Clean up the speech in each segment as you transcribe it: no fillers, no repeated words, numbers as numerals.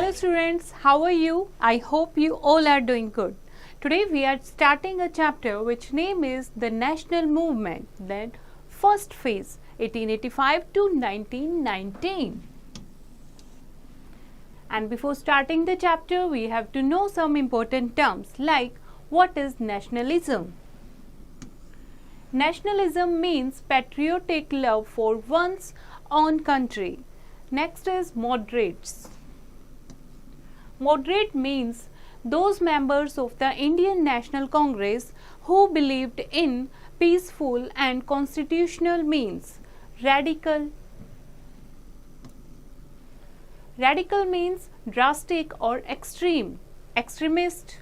Hello students, how are you? I hope you all are doing good. Today we are starting a chapter which name is the National Movement, that first phase 1885 to 1919. And before starting the chapter we have to know some important terms like what is nationalism? Nationalism means patriotic love for one's own country. Next is moderates. Moderate means those members of the Indian National Congress who believed in peaceful and constitutional means. Radical. Radical means drastic or extreme. Extremist.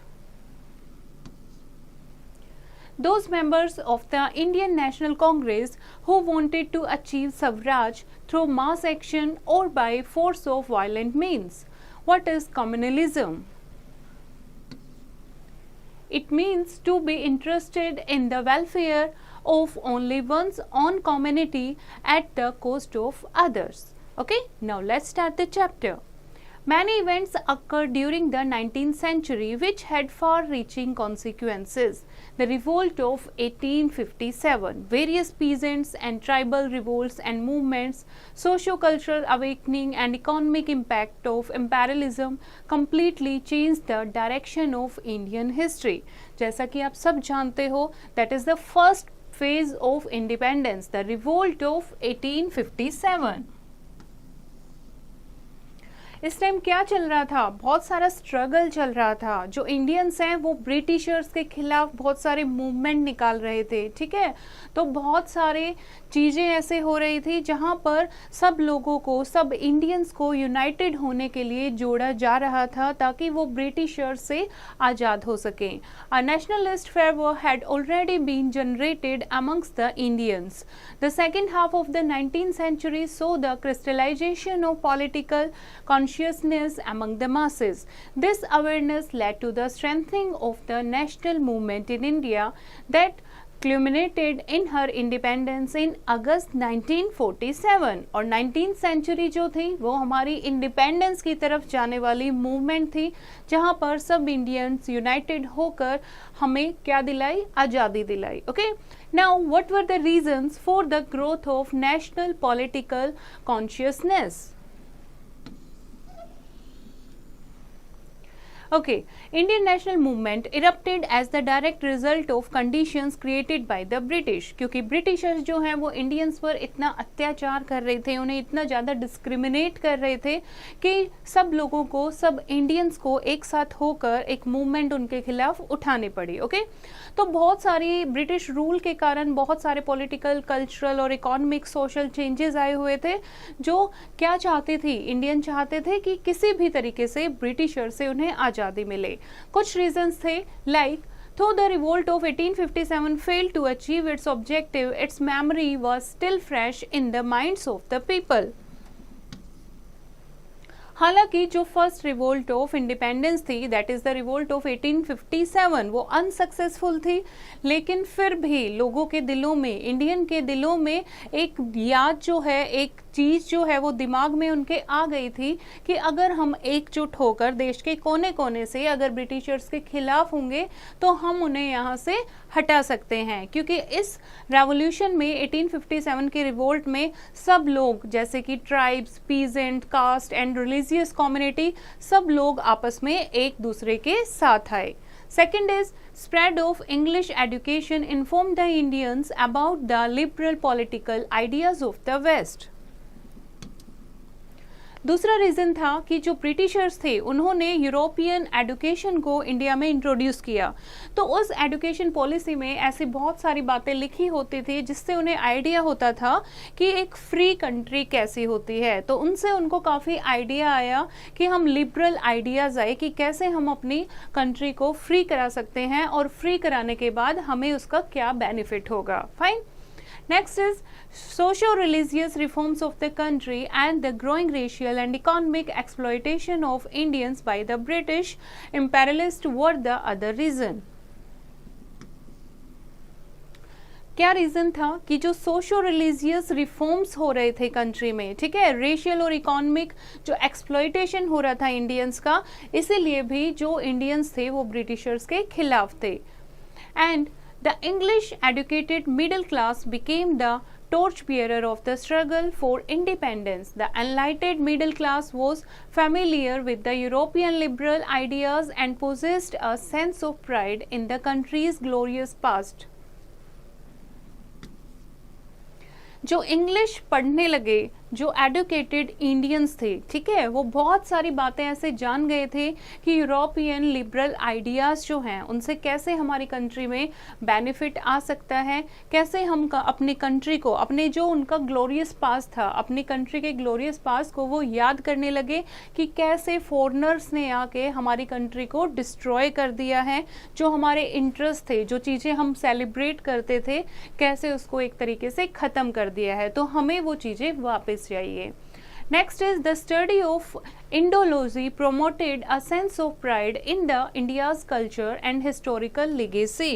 Those members of the Indian National Congress who wanted to achieve suffrage through mass action or by force of violent means. What is communalism? It means to be interested in the welfare of only one's own community at the cost of others. Okay, now let's start the chapter. Many events occurred during the 19th century which had far-reaching consequences. The revolt of 1857, various peasants and tribal revolts and movements, socio-cultural awakening and economic impact of imperialism completely changed the direction of Indian history. जैसा कि आप सब जानते हो, that is the first phase of independence, the revolt of 1857. इस time क्या चल रहा था? बहुत सारा स्ट्रगल चल रहा था. जो इंडियंस हैं वो ब्रिटिशर्स के खिलाफ बहुत सारे मूवमेंट निकाल रहे थे. ठीक है, तो बहुत सारे चीज़ें ऐसे हो रही थी जहां पर सब लोगों को, सब इंडियंस को यूनाइटेड होने के लिए जोड़ा जा रहा था ताकि वो ब्रिटिशर्स से आज़ाद हो सकें. अ nationalist fervor had already been generated amongst the Indians. The second half of the 19th century saw the crystallization of political consciousness among the masses. This awareness led to the strengthening of the national movement in India that culminated in her independence in August 1947. और 19th century जो थी वो हमारी independence की तरफ जाने वाली movement थी जहाँ पर सब इंडियंस यूनाइटेड होकर हमें क्या दिलाई? आज़ादी दिलाई. Okay, now what were the reasons for the growth of national political consciousness? Okay, Indian national movement erupted as the direct result of conditions created by the British. क्योंकि ब्रिटिशर्स जो हैं वो इंडियंस पर इतना अत्याचार कर रहे थे, उन्हें इतना ज़्यादा डिस्क्रिमिनेट कर रहे थे कि सब लोगों को, सब इंडियंस को एक साथ होकर एक मूवमेंट उनके खिलाफ उठानी पड़ी. ओके, तो बहुत सारी ब्रिटिश रूल के कारण बहुत सारे पॉलिटिकल, कल्चरल और इकोनॉमिक, सोशल चेंजेस आए हुए थे जो क्या चाहते थे? इंडियन चाहते थे कि किसी भी तरीके से ब्रिटिशर से उन्हें आज़ादी मिले. कुछ रीजंस थे like though the revolt of 1857 failed to achieve its objective, its memory was still fresh in the minds of the people. हालांकि जो फर्स्ट रिवोल्ट ऑफ इंडिपेंडेंस थी, that is the revolt of 1857, वो unsuccessful थी, लेकिन फिर भी लोगों के दिलों में, इंडियन के दिलों में एक याद जो है, एक चीज़ जो है वो दिमाग में उनके आ गई थी कि अगर हम एकजुट होकर देश के कोने कोने से अगर ब्रिटिशर्स के खिलाफ होंगे तो हम उन्हें यहाँ से हटा सकते हैं. क्योंकि इस रेवोल्यूशन में 1857 के रिवोल्ट में सब लोग जैसे कि tribes, peasant, caste and religious community, सब लोग आपस में एक दूसरे के साथ आए. Second is spread of English education informed the Indians about the liberal political ideas of the West. दूसरा रीज़न था कि जो ब्रिटिशर्स थे उन्होंने यूरोपियन एजुकेशन को इंडिया में इंट्रोड्यूस किया. तो उस एजुकेशन पॉलिसी में ऐसी बहुत सारी बातें लिखी होती थी जिससे उन्हें आइडिया होता था कि एक फ्री कंट्री कैसी होती है. तो उनसे उनको काफ़ी आइडिया आया कि हम लिबरल आइडियाज़ आए कि कैसे हम अपनी कंट्री को फ्री करा सकते हैं और फ्री कराने के बाद हमें उसका क्या बेनिफिट होगा. Fine. Next is socio-religious reforms of the country and the growing racial and economic exploitation of Indians by the British imperialists were the other reason. क्या रीजन था कि जो सोशो रिलीजियस रिफॉर्म्स हो रहे थे कंट्री में, ठीक है, रेशियल और इकोनॉमिक जो एक्सप्लॉयटेशन हो रहा था इंडियंस का, इसीलिए भी जो इंडियंस थे वो ब्रिटिशर्स के खिलाफ थे। And the English educated middle class became the torchbearer of the struggle for independence. The enlightened middle class was familiar with the European liberal ideas and possessed a sense of pride in the country's glorious past. जो English पढ़ने लगे, जो educated Indians थे, ठीक है, वो बहुत सारी बातें ऐसे जान गए थे कि यूरोपियन लिबरल आइडियाज़ जो हैं उनसे कैसे हमारी कंट्री में बेनिफिट आ सकता है, कैसे हम अपनी कंट्री को, अपने जो उनका ग्लोरियस पास्ट था, अपनी कंट्री के ग्लोरियस पास्ट को वो याद करने लगे कि कैसे फॉरेनर्स ने आके हमारी कंट्री को डिस्ट्रॉय कर दिया है, जो हमारे इंटरेस्ट थे, जो चीज़ें हम सेलिब्रेट करते थे, कैसे उसको एक तरीके से ख़त्म कर दिया है। तो हमें वो चीज़ें वापस चाहिए। Next is the study of Indology promoted a sense of pride in the India's culture and historical legacy.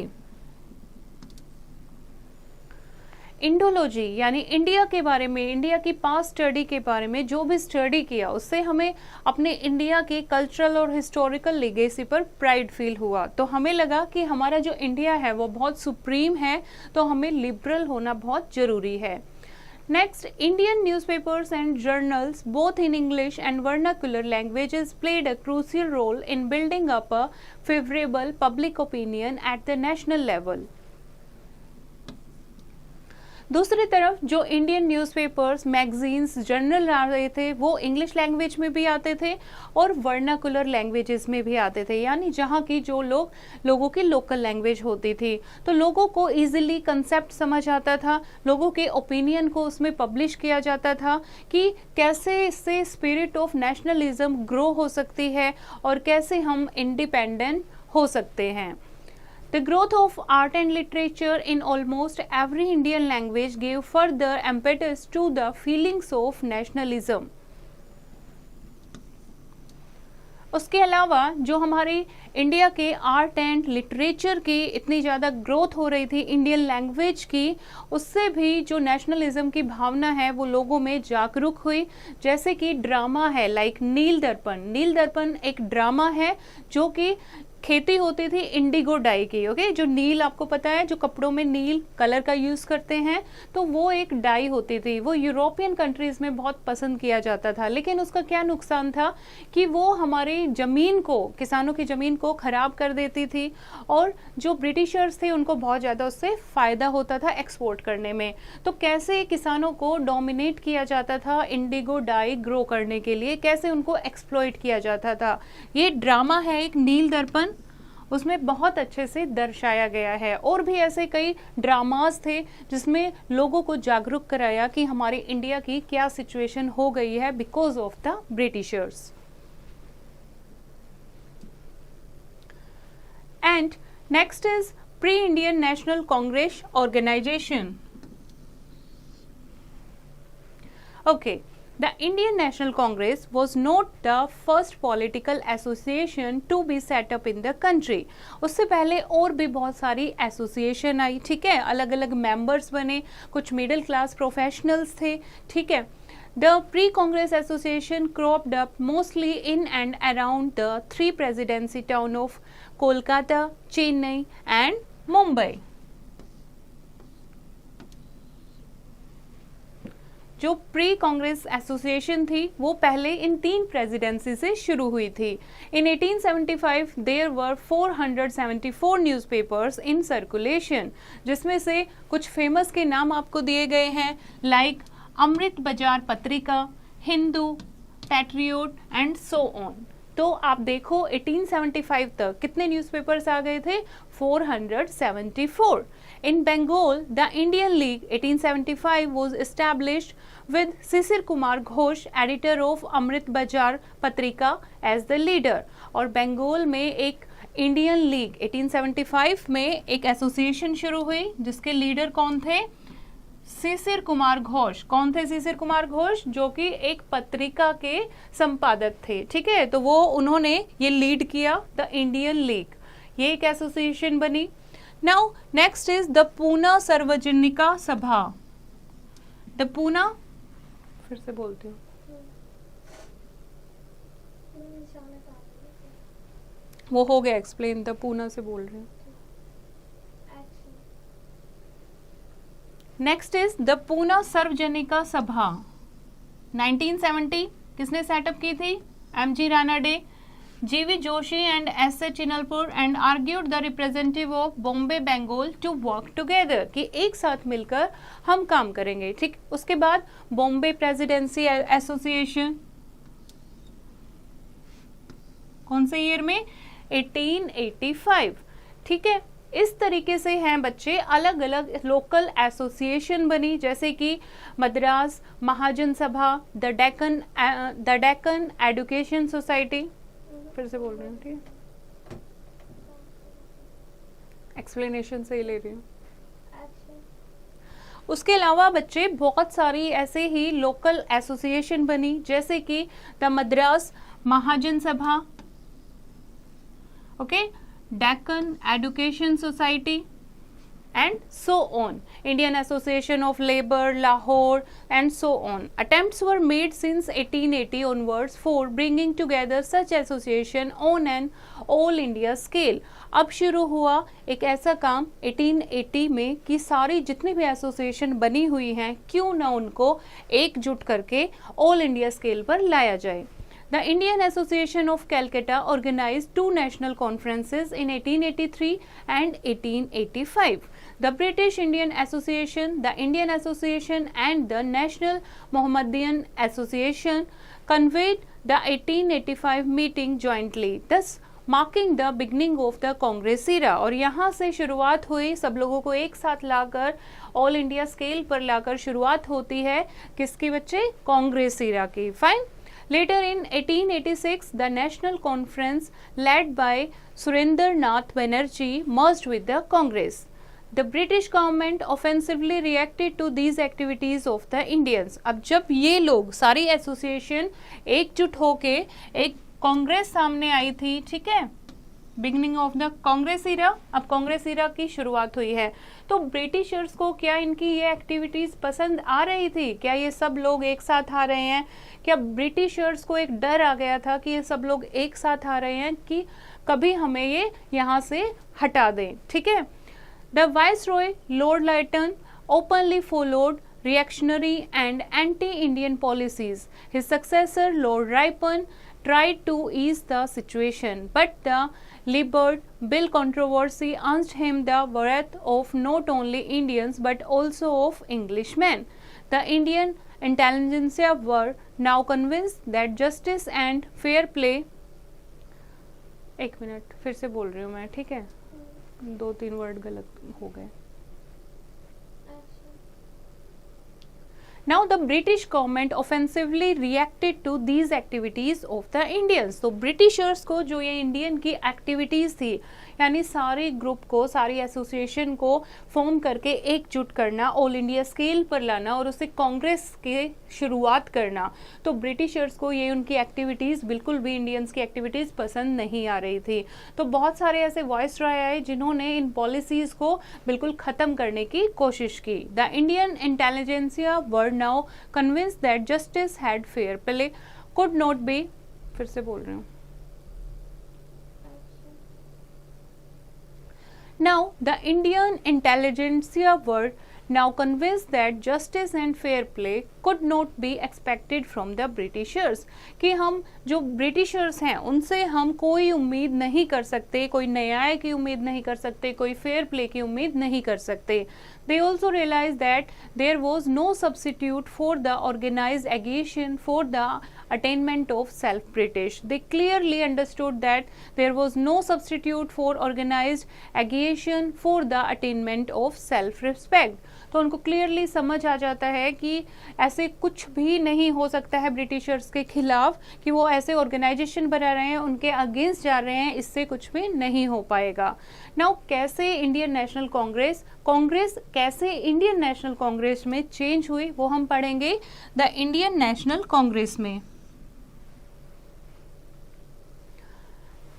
Indology यानी इंडिया के बारे में, इंडिया की पास्ट स्टडी के बारे में जो भी स्टडी किया, उससे हमें अपने इंडिया के कल्चरल और हिस्टोरिकल लेगेसी पर प्राइड फील हुआ। तो हमें लगा कि हमारा जो इंडिया है वो बहुत सुप्रीम है, तो हमें लिबरल होना बहुत ज़रूरी है। Next, Indian newspapers and journals, both in English and vernacular languages, played a crucial role in building up a favorable public opinion at the national level. दूसरी तरफ जो इंडियन न्यूज़पेपर्स, मैगजीन्स, जर्नल आ रहे थे वो इंग्लिश लैंग्वेज में भी आते थे और वर्नाकुलर लैंग्वेजेस में भी आते थे, यानी जहाँ की जो लोगों की लोकल लैंग्वेज होती थी, तो लोगों को इजीली कंसेप्ट समझ आता था, लोगों के ओपिनियन को उसमें पब्लिश किया जाता था कि कैसे इससे स्पिरिट ऑफ नेशनलिज्म ग्रो हो सकती है और कैसे हम इंडिपेंडेंट हो सकते हैं। The growth of art and literature in almost every Indian language gave further impetus to the feelings of nationalism. उसके अलावा जो हमारी इंडिया के आर्ट एंड लिटरेचर की इतनी ज़्यादा ग्रोथ हो रही थी, इंडियन लैंग्वेज की, उससे भी जो नेशनलिज्म की भावना है वो लोगों में जागरूक हुई। जैसे कि ड्रामा है लाइक नील दर्पण। नील दर्पण एक ड्रामा है जो कि खेती होती थी इंडिगो डाई की, ओके, जो नील आपको पता है, जो कपड़ों में नील कलर का यूज़ करते हैं, तो वो एक डाई होती थी, वो यूरोपियन कंट्रीज़ में बहुत पसंद किया जाता था। लेकिन उसका क्या नुकसान था कि वो हमारी ज़मीन को, किसानों की ज़मीन को ख़राब कर देती थी और जो ब्रिटिशर्स थे उनको बहुत ज़्यादा उससे फ़ायदा होता था एक्सपोर्ट करने में। तो कैसे किसानों को डोमिनेट किया जाता था इंडिगो डाई ग्रो करने के लिए, कैसे उनको एक्सप्लॉइट किया जाता था, ये ड्रामा है एक नील दर्पण, उसमें बहुत अच्छे से दर्शाया गया है। और भी ऐसे कई ड्रामास थे जिसमें लोगों को जागरूक कराया कि हमारे इंडिया की क्या सिचुएशन हो गई है because of the Britishers. And next is pre Indian National Congress organisation. Okay, The Indian National Congress was not the first political association to be set up in the country. उससे पहले और भी बहुत सारी association आई, ठीक है, अलग अलग मेंबर्स बने, कुछ मिडिल क्लास प्रोफेशनल्स थे, ठीक है। The pre-Congress association cropped up mostly in and around the three presidency town of Kolkata, Chennai and Mumbai. जो प्री कांग्रेस एसोसिएशन थी वो पहले इन तीन प्रेसिडेंसी से शुरू हुई थी। In 1875 there were 474 newspapers in circulation, जिसमें से कुछ फेमस के नाम आपको दिए गए हैं लाइक अमृत बाजार पत्रिका, Hindu, patriot and so on. तो आप देखो 1875 तक कितने न्यूज़पेपर्स आ गए थे, 474। In Bengal, the Indian League 1875 was established with Sisir Kumar Ghosh, editor of Amrit Bazar Patrika, as the leader. और बंगाल में एक इंडियन लीग 1875 में एक एसोसिएशन शुरू हुई जिसके लीडर कौन थे, शिशिर कुमार घोष। कौन थे शिशिर कुमार घोष, जो कि एक पत्रिका के संपादक थे, ठीक है। तो वो उन्होंने ये लीड किया द इंडियन लीग, ये एक एसोसिएशन बनी। Now next is the Poona Sarvajanik Sabha. The Poona, फिर से बोलती हूँ, वो हो गया एक्सप्लेन, द पूना से बोल रही हूँ। Next is the Poona Sarvajanik Sabha. 1970 किसने सेटअप की थी? MG Ranade, GV Joshi and S H Chinalpur and argued the representative of Bombay Bengal to work together, कि एक साथ मिलकर हम काम करेंगे। ठीक, उसके बाद बॉम्बे प्रेसिडेंसी एसोसिएशन, कौन से ईयर में? 1885। ठीक है, इस तरीके से हैं बच्चे, अलग अलग लोकल एसोसिएशन बनी, जैसे कि मद्रास महाजन सभा, द डेक्कन एजुकेशन सोसाइटी, फिर से बोल रही हूँ, ठीक है, एक्सप्लेनेशन से ही ले रही हूँ। उसके अलावा बच्चे बहुत सारी ऐसे ही लोकल एसोसिएशन बनी, जैसे कि द मद्रास महाजन सभा, okay, Deccan education society and so on, Indian Association of Labour, Lahore and so on. Attempts were made since 1880 onwards for bringing together such association on an all India scale. अब शुरू हुआ एक ऐसा काम 1880 में कि सारी जितनी भी एसोसिएशन बनी हुई हैं, क्यों ना उनको एकजुट करके ऑल इंडिया स्केल पर लाया जाए। The Indian Association of Calcutta organized two national conferences in 1883 and 1885. The British Indian Association, the Indian Association and the National Mohammedan Association convened the 1885 meeting jointly, thus marking the beginning of the Congress era. और यहाँ से शुरुआत हुई, सब लोगों को एक साथ लाकर ऑल इंडिया स्केल पर लाकर शुरुआत होती है किसकी बच्चे? कांग्रेस इरा की। Fine. Later in 1886, the National Conference led by Surendranath Banerjee merged with the Congress. The British government offensively reacted to these activities of the Indians. अब जब ये लोग सारी एसोसिएशन एकजुट होके एक कांग्रेस सामने आई थी, ठीक है, बिगनिंग ऑफ द कांग्रेस इरा, अब कांग्रेस इरा की शुरुआत हुई है। तो ब्रिटिशर्स को क्या इनकी ये एक्टिविटीज पसंद आ रही थी? क्या ये सब लोग एक साथ आ रहे हैं? क्या ब्रिटिशर्स को एक डर आ गया था कि ये सब लोग एक साथ आ रहे हैं कि कभी हमें ये यहाँ से हटा दें? ठीक है। The viceroy Lord lighten openly followed reactionary and anti-Indian policies. His successor, Lord Ripon, tried to ease the situation, but the Libbard Bill controversy earned him the wrath of not only Indians but also of Englishmen. The Indian intelligentsia were now convinced that justice and fair play, एक minute फिर से बोल रही हूँ मैं, ठीक है, 2-3 word गलत हो गए। Now the British government offensively reacted to these activities of the Indians. तो ब्रिटिशर्स को जो ये इंडियन की एक्टिविटीज थी, यानी सारे ग्रुप को, सारी एसोसिएशन को फॉर्म करके एकजुट करना, ऑल इंडिया स्केल पर लाना और उससे कांग्रेस की शुरुआत करना, तो ब्रिटिशर्स को ये उनकी एक्टिविटीज बिल्कुल भी इंडियंस की एक्टिविटीज पसंद नहीं आ रही थी। तो बहुत सारे ऐसे वॉइस रॉय आए जिन्होंने इन पॉलिसीज को बिल्कुल खत्म करने की कोशिश की। The Indian intelligentsia were now convinced that justice had fair play could not be, फिर से बोल रही हूँ। Now the Indian intelligentsia were now convinced that justice and fair play could not be expected from the Britishers, कि हम जो Britishers हैं उनसे हम कोई उम्मीद नहीं कर सकते, कोई न्याय की उम्मीद नहीं कर सकते, कोई फेयर प्ले की उम्मीद नहीं कर सकते। They also realized that there was no substitute for the organized agitation for the attainment of self-British. They clearly understood that there was no substitute for organized agitation for the attainment of self-respect. तो उनको clearly समझ आ जाता है कि ऐसे कुछ भी नहीं हो सकता है ब्रिटिशर्स के खिलाफ, कि वो ऐसे ऑर्गेनाइजेशन बना रहे हैं, उनके अगेंस्ट जा रहे हैं, इससे कुछ भी नहीं हो पाएगा। नाउ कैसे इंडियन नेशनल कांग्रेस कैसे इंडियन नेशनल कांग्रेस में चेंज हुई, वो हम पढ़ेंगे द इंडियन नेशनल कांग्रेस में।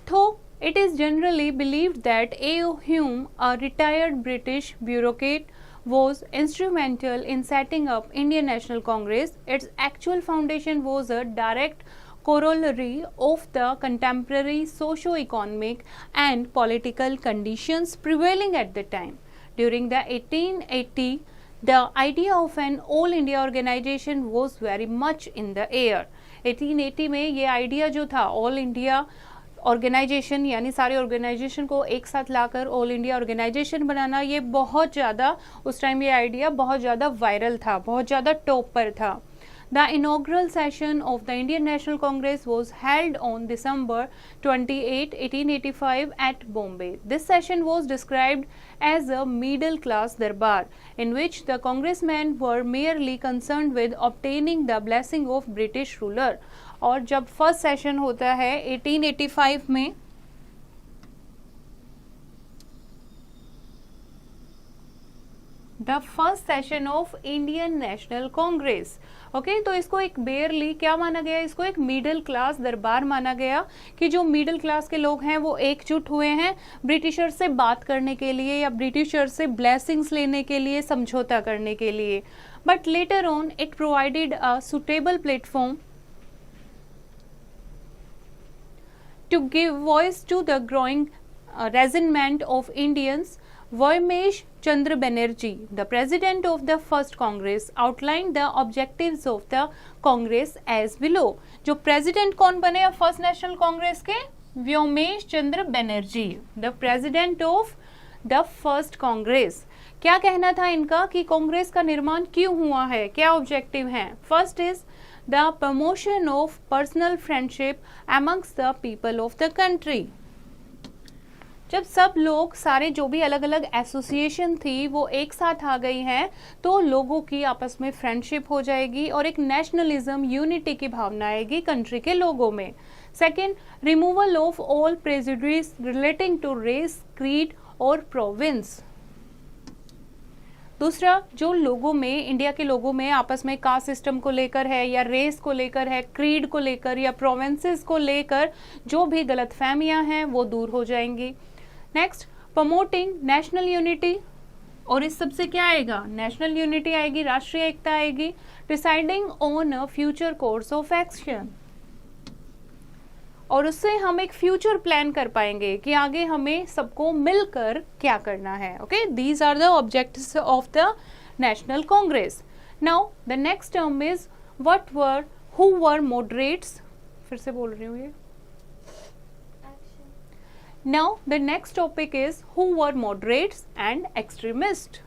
तो It is generally believed that A.O. Hume, a retired British bureaucrat, was instrumental in setting up Indian National Congress. Its actual foundation was a direct corollary of the contemporary socio-economic and political conditions prevailing at the time. During the 1880, the idea of an all India organization was very much in the air. 1880 में ये idea जो था all India organisation यानी सारे organisation को एक साथ लाकर all India organisation बनाना, ये बहुत ज़्यादा उस टाइम ये आइडिया बहुत ज़्यादा वायरल था, बहुत ज़्यादा टॉप पर था. The inaugural session of the Indian National Congress was held on December 28, 1885 at Bombay. This session was described as a middle-class darbar, in which the congressmen were merely concerned with obtaining the blessing of British ruler. और जब first session होता है 1885 में, the first session of Indian National Congress, okay, तो इसको एक बेयरली क्या माना गया, इसको एक मिडिल क्लास दरबार माना गया कि जो मिडिल क्लास के लोग हैं वो एकजुट हुए हैं ब्रिटिशर से बात करने के लिए या ब्रिटिशर से ब्लेसिंग्स लेने के लिए, समझौता करने के लिए. But later on it provided a suitable platform to give voice to the growing resentment of Indians. Vymesh Chandra Banerjee, the president of the first Congress, outlined the objectives of the Congress as below. जो president कौन बने first national Congress के? व्योमेश चंद्र Banerjee, the president of the first Congress. क्या कहना था इनका कि कांग्रेस का निर्माण क्यों हुआ है, क्या ऑब्जेक्टिव हैं? First is the promotion of personal friendship amongst the people of the country. जब सब लोग सारे जो भी अलग अलग एसोसिएशन थी वो एक साथ आ गई हैं तो लोगों की आपस में फ्रेंडशिप हो जाएगी और एक नेशनलिज्म, यूनिटी की भावना आएगी कंट्री के लोगों में. Second, removal of all prejudice relating to race, creed और प्रोविंस. दूसरा, जो लोगों में, इंडिया के लोगों में आपस में कास्ट सिस्टम को लेकर है या रेस को लेकर है, क्रीड को लेकर या प्रोविंसेस को लेकर जो भी गलतफहमियां हैं वो दूर हो जाएंगी. नेक्स्ट, प्रमोटिंग नेशनल यूनिटी, और इस सबसे क्या आएगा? नेशनल यूनिटी आएगी, राष्ट्रीय एकता आएगी. Deciding on a future course of action, और उससे हम एक फ्यूचर प्लान कर पाएंगे कि आगे हमें सबको मिलकर क्या करना है. Okay, these are the objectives of the National Congress. Now the next term is who were moderates. फिर से बोल रही हूँ ये. Now the next topic is who were moderates and extremist.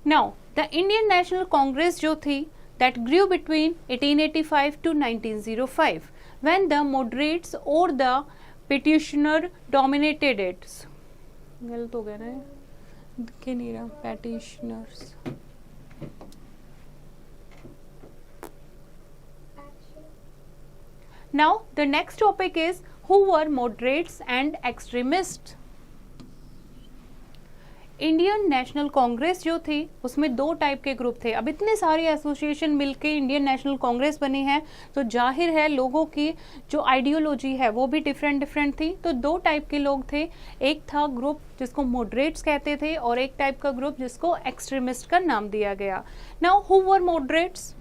Now the Indian National Congress जो थी that grew between 1885 to 1905 when the moderates or the petitioner dominated it. गलत हो गया ना, दिख नहीं रहा, petitioners. Now the next topic is who were moderates and extremists. Indian National Congress जो थी उसमें दो टाइप के ग्रुप थे. अब इतने सारे एसोसिएशन मिलके इंडियन नेशनल कांग्रेस बनी है तो जाहिर है लोगों की जो आइडियोलॉजी है वो भी डिफरेंट थी. तो दो टाइप के लोग थे. एक था ग्रुप जिसको मॉडरेट्स कहते थे और एक टाइप का ग्रुप जिसको एक्सट्रीमिस्ट का नाम दिया गया. Now who were moderates?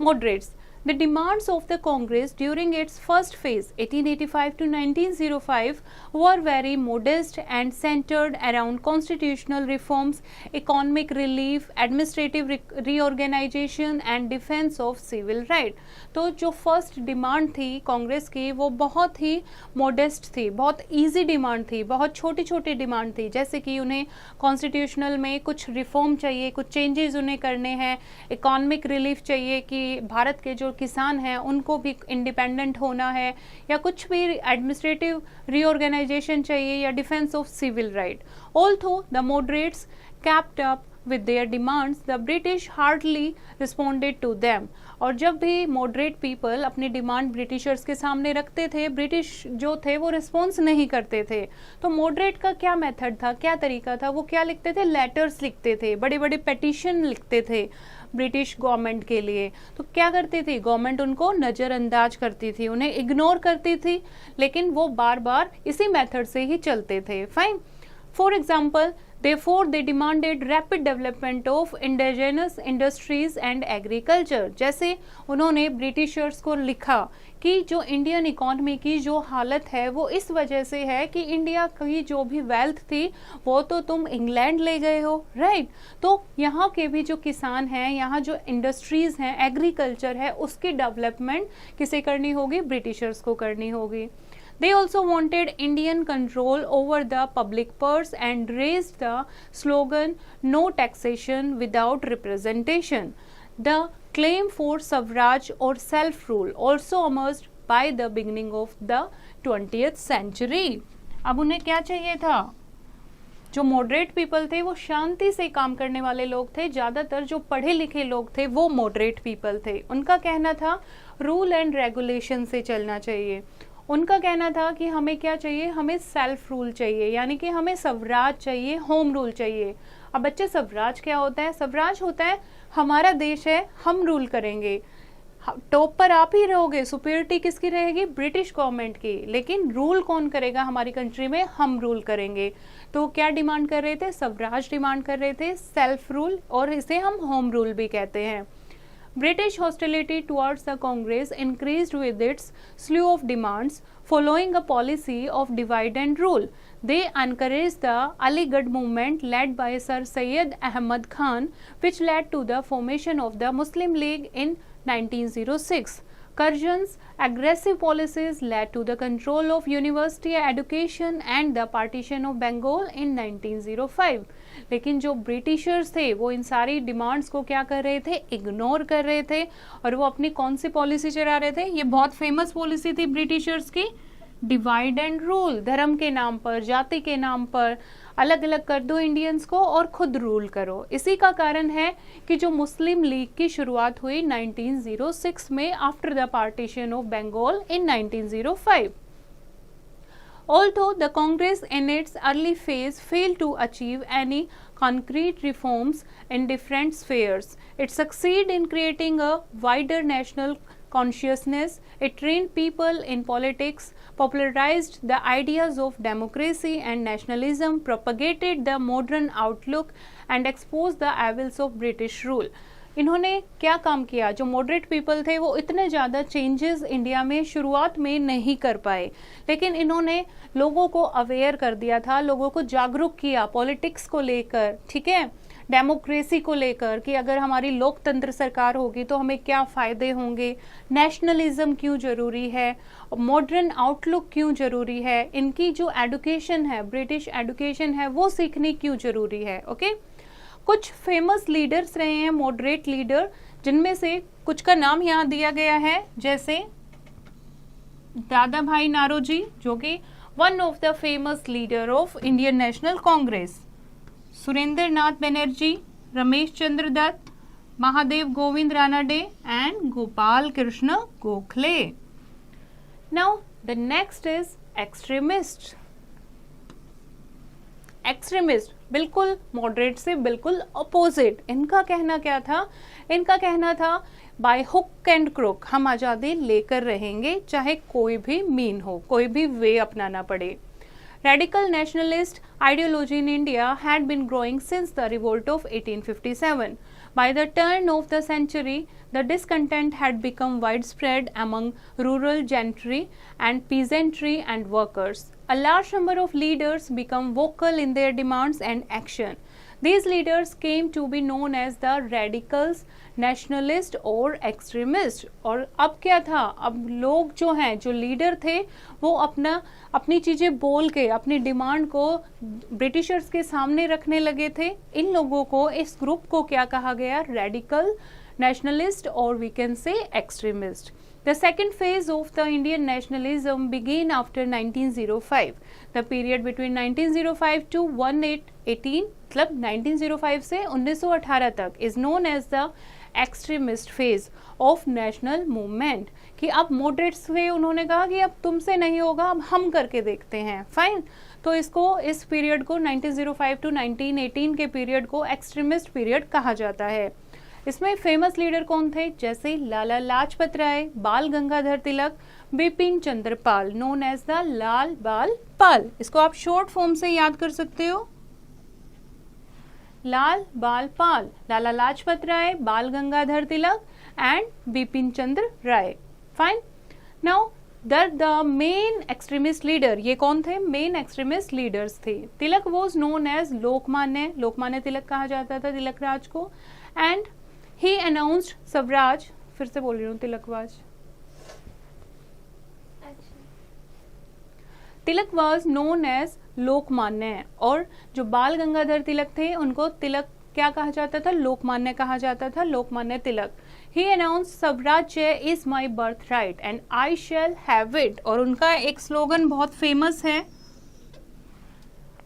Moderates, the demands of the Congress during its first phase 1885 to 1905 were very modest and centered around constitutional reforms, economic relief, administrative reorganization and defense of civil right. तो जो first demand थी कांग्रेस की वो बहुत ही modest थी, बहुत easy demand थी, बहुत छोटी छोटी डिमांड थी. जैसे कि उन्हें कॉन्स्टिट्यूशनल में कुछ रिफॉर्म चाहिए, कुछ चेंजेस उन्हें करने हैं, इकोनॉमिक रिलीफ चाहिए कि भारत के जो किसान हैं उनको भी इंडिपेंडेंट होना है, या कुछ भी एडमिनिस्ट्रेटिव रीऑर्गेनाइजेशन चाहिए, या defence of civil right. Although the moderates kept up with their demands, the British hardly responded to them. और जब भी मॉडरेट पीपल अपनी डिमांड ब्रिटिशर्स के सामने रखते थे, ब्रिटिश जो थे वो रिस्पॉन्स नहीं करते थे। तो मॉडरेट का क्या मेथड था, क्या तरीका था, वो क्या लिखते थे, लेटर्स लिखते थे, बड़े बड़े पेटिशन लिखते थे ब्रिटिश गवर्नमेंट के लिए। तो क्या करती थी गवर्नमेंट, उनको नज़रअंदाज करती थी, उन्हें इग्नोर करती थी, लेकिन वो बार बार इसी मेथड से ही चलते थे। Fine. For example, therefore they demanded rapid development of indigenous industries and agriculture। जैसे उन्होंने ब्रिटिशर्स को लिखा कि जो इंडियन इकोनॉमी की जो हालत है वो इस वजह से है कि इंडिया की जो भी वेल्थ थी वो तो तुम इंग्लैंड ले गए हो, राइट। तो यहाँ के भी जो किसान हैं, यहाँ जो इंडस्ट्रीज हैं, एग्रीकल्चर है, उसकी डेवलपमेंट किसे करनी होगी, ब्रिटिशर्स को करनी होगी। They also wanted Indian control over the public purse and raised the slogan "No taxation without representation." The claim for suffrage or self-rule also emerged by the beginning of the 20th century. अब उन्हें क्या चाहिए था, जो moderate people थे वो शांति से काम करने वाले लोग थे, ज़्यादातर जो पढ़े लिखे लोग थे वो मॉडरेट पीपल थे। उनका कहना था रूल एंड रेगुलेशन से चलना चाहिए। उनका कहना था कि हमें क्या चाहिए, हमें सेल्फ रूल चाहिए, यानी कि हमें स्वराज चाहिए, होम रूल चाहिए। अब बच्चे स्वराज क्या होता है, स्वराज होता है हमारा देश है, हम रूल करेंगे, टॉप पर आप ही रहोगे, सुपीरियरिटी किसकी रहेगी, ब्रिटिश गवर्नमेंट की, लेकिन रूल कौन करेगा हमारी कंट्री में, हम रूल करेंगे। तो क्या डिमांड कर रहे थे, स्वराज डिमांड कर रहे थे, सेल्फ रूल, और इसे हम होम रूल भी कहते हैं। British hostility towards the Congress increased with its slew of demands, following a policy of divide and rule. They encouraged the Aligarh movement led by Sir Syed Ahmad Khan, which led to the formation of the Muslim League in 1906. Curzon's aggressive policies led to the control of university education and the partition of Bengal in 1905. लेकिन जो Britishers थे वो इन सारी demands को क्या कर रहे थे, इग्नोर कर रहे थे, और वो अपनी कौन सी पॉलिसी चला रहे थे, ये बहुत फेमस पॉलिसी थी ब्रिटिशर्स की, डिवाइड एंड रूल। धर्म के नाम पर, जाति के नाम पर अलग अलग कर दो इंडियंस को और खुद रूल करो। इसी का कारण है कि जो मुस्लिम लीग की शुरुआत हुई 1906 में after the partition of Bengal in 1905। Although the Congress in its early phase failed to achieve any concrete reforms in different spheres, it succeeded in creating a wider national consciousness. It trained people in politics, popularized the ideas of democracy and nationalism, propagated the modern outlook, and exposed the evils of British rule. इन्होंने क्या काम किया, जो moderate people थे वो इतने ज़्यादा changes India में शुरुआत में नहीं कर पाए, लेकिन इन्होंने लोगों को अवेयर कर दिया था, लोगों को जागरूक किया पॉलिटिक्स को लेकर, ठीक है, डेमोक्रेसी को लेकर कि अगर हमारी लोकतंत्र सरकार होगी तो हमें क्या फ़ायदे होंगे, नेशनलिज्म क्यों ज़रूरी है, मॉडर्न आउटलुक क्यों ज़रूरी है, इनकी जो एडुकेशन है, ब्रिटिश एडुकेशन है, वो सीखनी क्यों ज़रूरी है। ओके, कुछ फेमस लीडर्स रहे हैं मॉडरेट लीडर, जिनमें से कुछ का नाम यहाँ दिया गया है, जैसे दादा भाई नारोजी, जो कि one of the famous leader of Indian National Congress, Surendra Nath Banerjee, Ramesh Chandra Dutt, Mahadev Govind Ranade and Gopal Krishna Gokhale. Now the next is extremist. Extremist बिल्कुल मॉडरेट से बिल्कुल अपोजिट। इनका कहना क्या था, इनका कहना था बाय हुक एंड क्रुक हम आज़ादी लेकर रहेंगे, चाहे कोई भी मीन हो, कोई भी वे अपनाना पड़े। Radical nationalist ideology in India had been growing since the revolt of 1857. By the turn of the century, the discontent had become widespread among rural gentry and peasantry and workers. A large number of leaders became vocal in their demands and action. These leaders came to be known as the radicals, nationalist और extremist. और अब क्या था, अब लोग जो हैं, जो लीडर थे, वो अपनी चीज़ें बोल के अपनी डिमांड को ब्रिटिशर्स के सामने रखने लगे थे। इन लोगों को, इस ग्रुप को क्या कहा गया, radical nationalist or we can say extremist. The second phase of the Indian nationalism began after 1905. The period between 1905 to 1818 मतलब 1905 से 1918 तक is known as the extremist phase of national movement, कि अब मॉडरेट्स से उन्होंने कहा कि अब तुमसे नहीं होगा, अब हम करके देखते हैं, फाइन। तो इसको इस पीरियड को 1905 टू 1918 के पीरियड को एक्सट्रीमिस्ट पीरियड कहा जाता है। इसमें फेमस लीडर कौन थे, जैसे लाला लाजपत राय, बाल गंगाधर तिलक, Bipin Chandra Pal, known as the लाल बाल पाल। इसको आप शॉर्ट फॉर्म से याद कर सकते हो, लाल बाल पाल, लाला Lajpat Rai, Bal Gangadhar Tilak and Bipin Chandra Rai, fine. Now the main extremist leader, ये कौन थे, मेन एक्सट्रीमिस्ट लीडर्स थे। Tilak was known as Lokmanya, Lokmanya Tilak कहा जाता था तिलक राज को, एंड ही अनाउंस्ड स्वराज, फिर से बोल रही हूँ तिलकवाज, तिलक वॉज नोन एज लोकमान्य, और जो बाल गंगाधर तिलक थे उनको तिलक क्या कहा जाता था, लोकमान्य कहा जाता था, लोकमान्य तिलक। ही अनाउंस स्वराज्य is my birth right and I shall have it, और उनका एक स्लोगन बहुत फेमस है।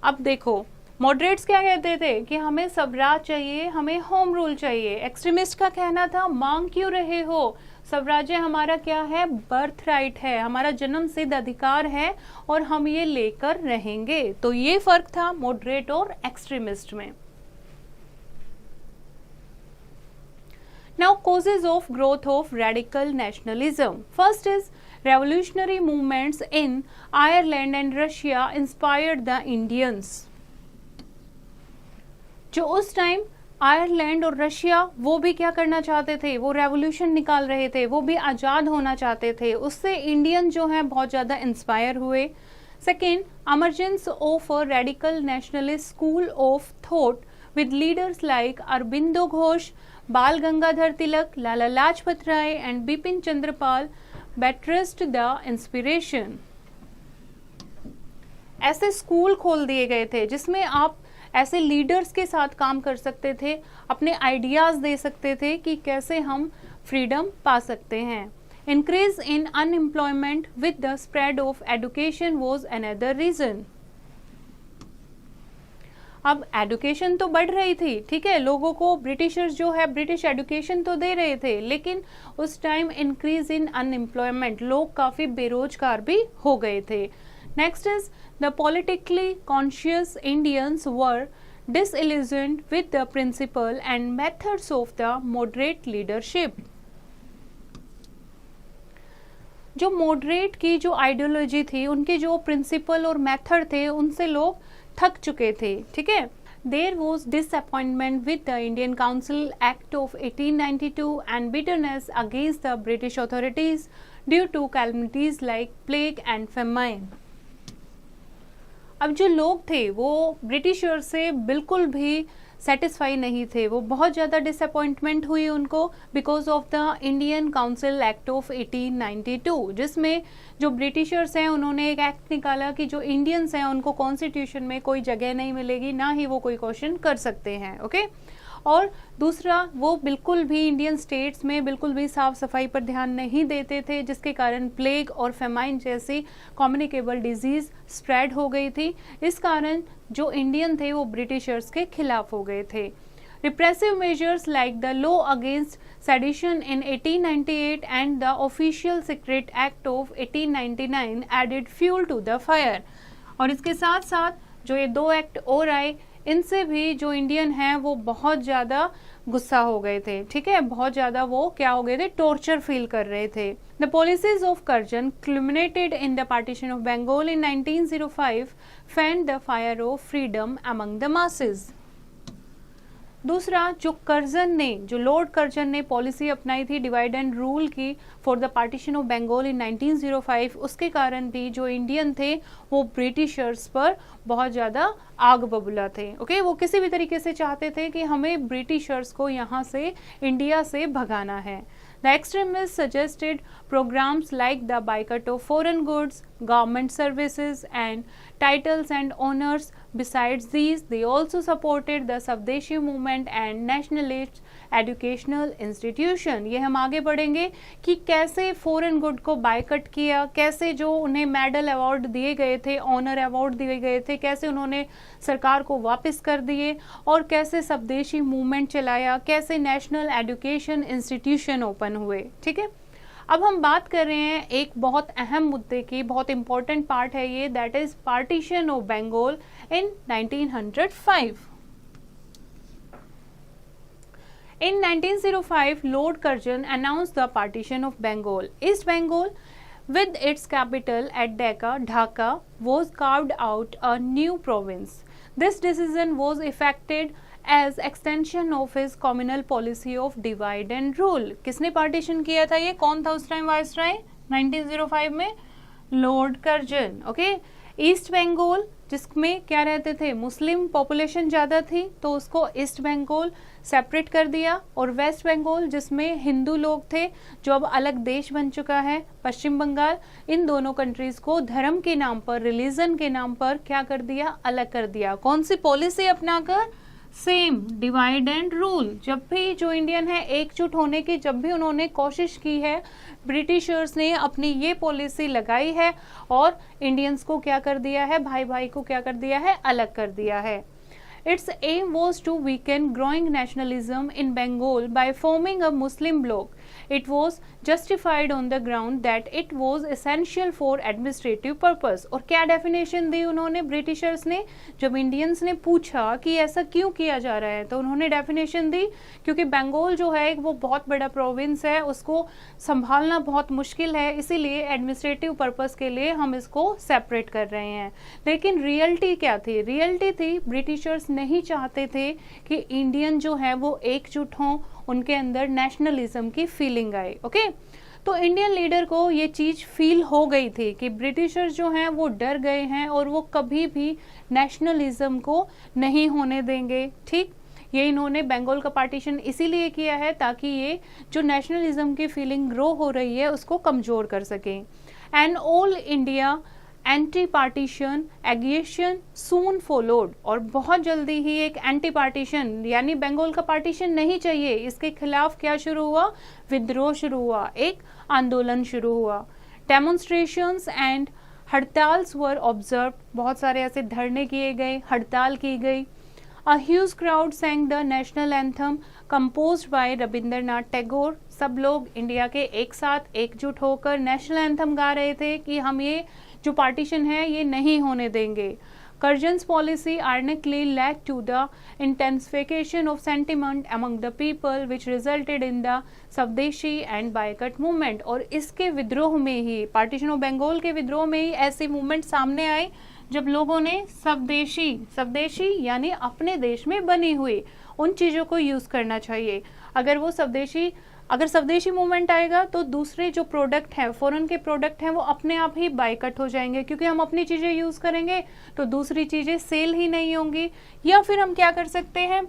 अब देखो मॉडरेट्स क्या कहते थे कि हमें स्वराज चाहिए, हमें होम रूल चाहिए। एक्सट्रीमिस्ट का कहना था मांग क्यों रहे हो, स्वराज्य हमारा क्या है, बर्थ राइट है, हमारा जन्म सिद्ध अधिकार है और हम ये लेकर रहेंगे। तो ये फर्क था मॉडरेट और एक्सट्रीमिस्ट में। Now causes of growth of radical nationalism. First is revolutionary movements in Ireland and Russia inspired the Indians। जो उस टाइम आयरलैंड और रशिया वो भी क्या करना चाहते थे, वो रेवोल्यूशन निकाल रहे थे, वो भी आज़ाद होना चाहते थे, उससे इंडियन जो हैं बहुत ज़्यादा इंस्पायर हुए। Second, emergence of a radical nationalist school of thought with leaders like Aurobindo Ghosh, Bal Gangadhar Tilak, Lala Lajpat Rai and Bipin Chandra Pal buttressed the inspiration। ऐसे स्कूल खोल दिए गए थे जिसमें आप ऐसे लीडर्स के साथ काम कर सकते थे, अपने आइडियाज दे सकते थे कि कैसे हम फ्रीडम पा सकते हैं। Increase in unemployment with the spread of education was another reason. अब एजुकेशन तो बढ़ रही थी, ठीक है, लोगों को ब्रिटिशर्स जो है ब्रिटिश एजुकेशन तो दे रहे थे, लेकिन उस टाइम इंक्रीज इन अनएम्प्लॉयमेंट, लोग काफ़ी बेरोजगार भी हो गए थे। Next is the politically conscious Indians were disillusioned with the principle and methods of the moderate leadership। जो मॉडरेट की जो आइडियोलॉजी थी, उनके जो प्रिंसिपल और मेथड थे, उनसे लोग थक चुके थे, ठीक है। There was disappointment with the Indian Council Act of 1892 and bitterness against the British authorities due to calamities like plague and famine। अब जो लोग थे वो ब्रिटिशर से बिल्कुल भी सेटिस्फाई नहीं थे, वो बहुत ज़्यादा डिसअपॉइंटमेंट हुई उनको because of the Indian council act of 1892, जिसमें जो ब्रिटिशर्स हैं उन्होंने एक एक्ट निकाला कि जो इंडियंस हैं उनको कॉन्स्टिट्यूशन में कोई जगह नहीं मिलेगी, ना ही वो कोई क्वेश्चन कर सकते हैं, ओके। और दूसरा, वो बिल्कुल भी इंडियन स्टेट्स में बिल्कुल भी साफ सफाई पर ध्यान नहीं देते थे, जिसके कारण प्लेग और फेमाइन जैसी कम्युनिकेबल डिजीज स्प्रेड हो गई थी। इस कारण जो इंडियन थे वो ब्रिटिशर्स के खिलाफ हो गए थे। Repressive measures like the law against sedition in 1898 and the official secret act of 1899 added fuel to the fire. और इसके साथ साथ जो ये दो एक्ट और आए, इनसे भी जो इंडियन हैं वो बहुत ज़्यादा गुस्सा हो गए थे, ठीक है, बहुत ज़्यादा वो क्या हो गए थे, टॉर्चर फील कर रहे थे। The policies of Curzon culminated in the partition of Bengal in 1905 fanned the fire of freedom among the masses। दूसरा, जो कर्जन ने, जो लॉर्ड कर्जन ने पॉलिसी अपनाई थी डिवाइड एंड रूल की for the partition of Bengal in 1905, उसके कारण भी जो इंडियन थे वो ब्रिटिशर्स पर बहुत ज़्यादा आग बबूला थे, ओके। वो किसी भी तरीके से चाहते थे कि हमें ब्रिटिशर्स को यहाँ से, इंडिया से भगाना है। The extremists suggested programs like the boycott of foreign goods, government services and titles and honors Besides these, they also supported the Swdeshi movement and nationalist educational institution. ये हम आगे बढ़ेंगे कि कैसे फॉरेन गुड को boycott किया, कैसे जो उन्हें मेडल अवार्ड दिए गए थे, ऑनर अवार्ड दिए गए थे, कैसे उन्होंने सरकार को वापस कर दिए, और कैसे स्वदेशी मूवमेंट चलाया, कैसे नेशनल एजुकेशन इंस्टीट्यूशन ओपन हुए। ठीक है, अब हम बात कर रहे हैं एक बहुत अहम मुद्दे की, बहुत इंपॉर्टेंट पार्ट है ये, that is partition of Bengal in 1905। In 1905, Lord Curzon announced the partition of Bengal. East Bengal, with its capital at Dhaka, was carved out a new province. This decision was effected as extension of his communal policy of divide and rule. किसने partition किया था ये? कौन था उस time viceroy 1905 में? Lord Curzon. Okay, east Bengal जिसमें क्या रहते थे, मुस्लिम पॉपुलेशन ज़्यादा थी, तो उसको ईस्ट बंगाल सेपरेट कर दिया, और वेस्ट बंगाल जिसमें हिंदू लोग थे, जो अब अलग देश बन चुका है पश्चिम बंगाल, इन दोनों कंट्रीज को धर्म के नाम पर, रिलीजन के नाम पर क्या कर दिया, अलग कर दिया। कौन सी पॉलिसी अपनाकर? Same divide and rule. जब भी जो इंडियन है एकजुट होने की जब भी उन्होंने कोशिश की है, ब्रिटिशर्स ने अपनी ये पॉलिसी लगाई है और इंडियंस को क्या कर दिया है, भाई भाई को क्या कर दिया है, अलग कर दिया है। Its aim was to weaken growing nationalism in Bengal by forming a Muslim bloc. It was justified on the ground that it was essential for administrative purpose. और क्या डेफिनेशन दी उन्होंने ब्रिटिशर्स ने? जब इंडियंस ने पूछा कि ऐसा क्यों किया जा रहा है, तो उन्होंने डेफिनेशन दी क्योंकि बंगाल जो है वो बहुत बड़ा प्रोविंस है, उसको संभालना बहुत मुश्किल है, इसीलिए एडमिनिस्ट्रेटिव पर्पस के लिए हम इसको सेपरेट कर रहे हैं। लेकिन रियलिटी क्या थी? रियलिटी थी ब्रिटिशर्स नहीं चाहते थे कि इंडियन जो है वो एकजुट हों, उनके अंदर नेशनलिज्म की फीलिंग आए। ओके, तो इंडियन लीडर को ये चीज़ फील हो गई थी कि ब्रिटिशर्स जो हैं वो डर गए हैं और वो कभी भी नेशनलिज्म को नहीं होने देंगे। ठीक, ये इन्होंने बंगाल का पार्टीशन इसीलिए किया है ताकि ये जो नेशनलिज्म की फीलिंग ग्रो हो रही है उसको कमज़ोर कर सकें। And all India anti partition agitation soon followed, और बहुत जल्दी ही एक एंटी पार्टीशन यानी बंगाल का पार्टीशन नहीं चाहिए, इसके खिलाफ क्या शुरू हुआ? विद्रोह शुरू हुआ, एक आंदोलन शुरू हुआ। Demonstrations and hartals were observe, बहुत सारे ऐसे धरने किए गए, हड़ताल की गई। A huge crowd sang the national anthem composed by Rabindranath Tagore. सब लोग इंडिया के एक साथ एकजुट होकर नेशनल एंथम गा रहे थे कि हम ये जो पार्टीशन है ये नहीं होने देंगे। Curzon's policy ironically led to the intensification of sentiment among the people which resulted in the स्वदेशी एंड बायकट मूवमेंट। और इसके विद्रोह में ही, पार्टीशन ऑफ बंगाल के विद्रोह में ही ऐसी मूवमेंट सामने आई जब लोगों ने स्वदेशी यानी अपने देश में बनी हुई उन चीज़ों को यूज़ करना चाहिए। अगर स्वदेशी मूवमेंट आएगा तो दूसरे जो प्रोडक्ट हैं, फॉरेन के प्रोडक्ट हैं, वो अपने आप ही बायकट हो जाएंगे, क्योंकि हम अपनी चीज़ें यूज़ करेंगे तो दूसरी चीज़ें सेल ही नहीं होंगी। या फिर हम क्या कर सकते हैं?